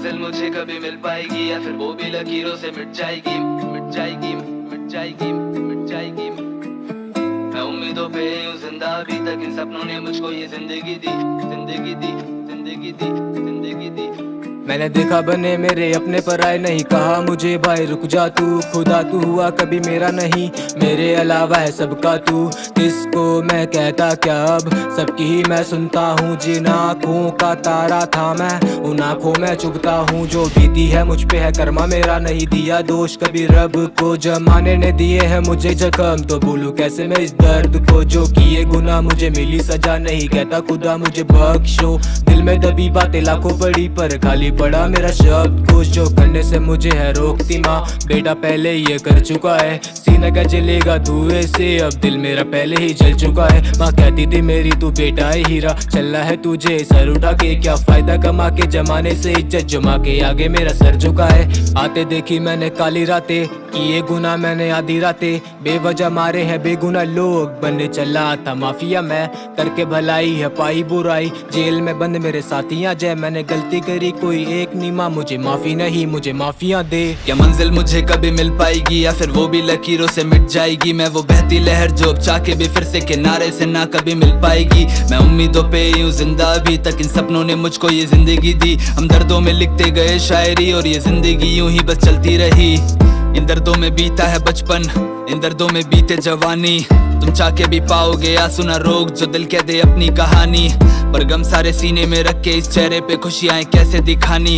मंजिल मुझे कभी मिल पाएगी या फिर वो भी लकीरों से मिट जाएगी, मिट जाएगी, मिट जाएगी, मिट जाएगी। मैं उम्मीदों पे हूँ जिंदा अभी तक, इन सपनों ने मुझको ये जिंदगी दी, जिंदगी दी, जिंदगी दी, जिंदगी दी। मैंने देखा बने मेरे अपने पर आए, नहीं कहा मुझे भाई रुक जा तू, खुदा तू हुआ कभी मेरा नहीं, मेरे अलावा है सबका तू। किसको मैं कहता क्या अब, सबकी ही मैं सुनता हूँ। जिन आँखों का तारा था मैं, उन आँखों में चुभता हूँ। जो बीती है मुझ पे है कर्मा मेरा, नहीं दिया दोष कभी रब को। जमाने ने दिए है मुझे जख्म, तो भूलूं कैसे मैं इस दर्द को। जो किए गुनाह मुझे मिली सजा, नहीं कहता खुदा मुझे बख्शो। दिल में दबी बातें लाखों पड़ी, पर खाली पड़ा मेरा शब्द कुछ। जो करने से मुझे है रोकती माँ, बेटा पहले ये कर चुका है। सीना का जलेगा धुएं से, अब दिल मेरा पहले ही जल चुका है। माँ कहती थी मेरी तू बेटा है हीरा, चलना है तुझे सर उठा के। क्या फायदा कमा के जमाने से इज्जत जमा के, आगे मेरा सर झुका है। आते देखी मैंने काली रातें, किए गुना मैंने आधी रातें। बेवजह मारे हैं बेगुना लोग, बनने चला था माफिया मैं। करके भलाई है पाई बुराई, जेल में बंद मेरे साथियां जय। मैंने गलती करी कोई एक नीमा, मुझे माफी नहीं मुझे माफिया दे। क्या मंजिल मुझे कभी मिल पाएगी या फिर वो भी लकीरों से मिट जाएगी। मैं वो बहती लहर जो अब चाह के भी फिर से किनारे से ना कभी मिल पाएगी। मैं उम्मीदों पे यूं जिंदा अभी तक, इन सपनों ने मुझको ये जिंदगी दी। हम दर्दों में लिखते गए शायरी और ये जिंदगी यूं ही बस चलती रही। इन दर्दों में बीता है बचपन, इन दर्दों में बीते जवानी। तुम चाह के भी पाओगे आंसू ना रोक, जो दिल कह दे अपनी कहानी। पर गम सारे सीने में रख के इस चेहरे पे खुशियां कैसे दिखानी।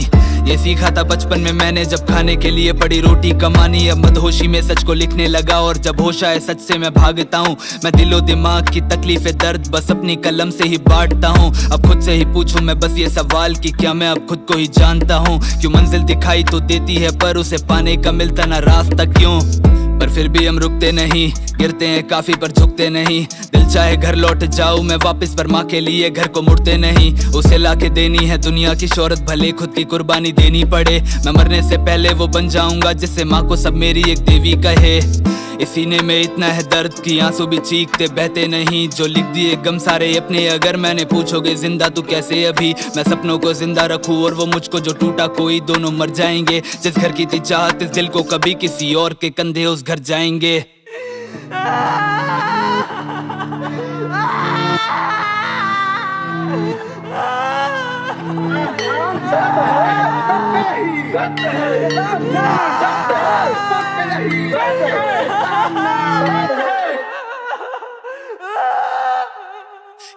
ये सीखा था बचपन में मैंने, जब खाने के लिए पड़ी रोटी कमानी। अब मदहोशी में सच को लिखने लगा, और जब होश आए सच से मैं भागता हूँ। मैं दिलो दिमाग की तकलीफे दर्द बस अपनी कलम से ही बांटता हूँ। अब खुद से ही पूछूं मैं बस ये सवाल कि क्या मैं अब खुद को ही जानता हूँ। क्यों मंजिल दिखाई तो देती है पर उसे पाने का मिलता ना रास्ता क्यों। पर फिर भी हम रुकते नहीं, गिरते हैं काफी पर झुकते नहीं। दिल चाहे घर लौट जाऊं मैं वापस, पर माँ के लिए घर को मुड़ते नहीं। उसे लाके देनी है दुनिया की शोहरत, भले खुद की कुर्बानी देनी पड़े। मैं मरने से पहले वो बन जाऊंगा जिससे माँ को सब मेरी एक देवी कहे। इस सीने में इतना है दर्द कि आंसू भी चीखते बहते नहीं। जो लिख दिए गम सारे अपने, अगर मैंने पूछोगे जिंदा तू कैसे अभी। मैं सपनों को जिंदा रखूं और वो मुझको जो टूटा कोई, दोनों मर जाएंगे। जिस घर की थी चाहत इस दिल को कभी किसी और के कंधे उस घर जाएंगे।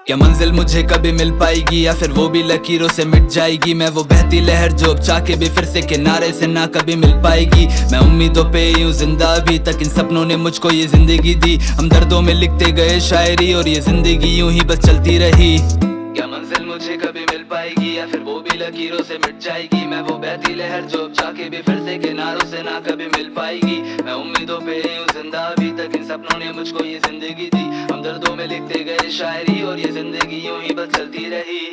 क्या मंजिल मुझे कभी मिल पाएगी या फिर वो भी लकीरों से मिट जाएगी। मैं वो बहती लहर जो अब चाह के भी फिर से किनारे से ना कभी मिल पाएगी। मैं उम्मीदों पे यूं जिंदा अभी तक, इन सपनों ने मुझको ये जिंदगी दी। हम दर्दों में लिखते गए शायरी और ये जिंदगी यूं ही बस चलती रही। क्या मंजिल मुझे कभी मिल पाएगी या फिर वो भी लकीरों से मिट जाएगी। मैं वो बहती लहर जो अब चाह के भी फिर से किनारों से ना कभी मिल पाएगी। मैं उम्मीदों पे हूँ जिंदा अभी तक, इन सपनों ने मुझको ये जिंदगी दी। हम दर्दों में लिखते गए शायरी और ये जिंदगी यूं ही बस चलती रही।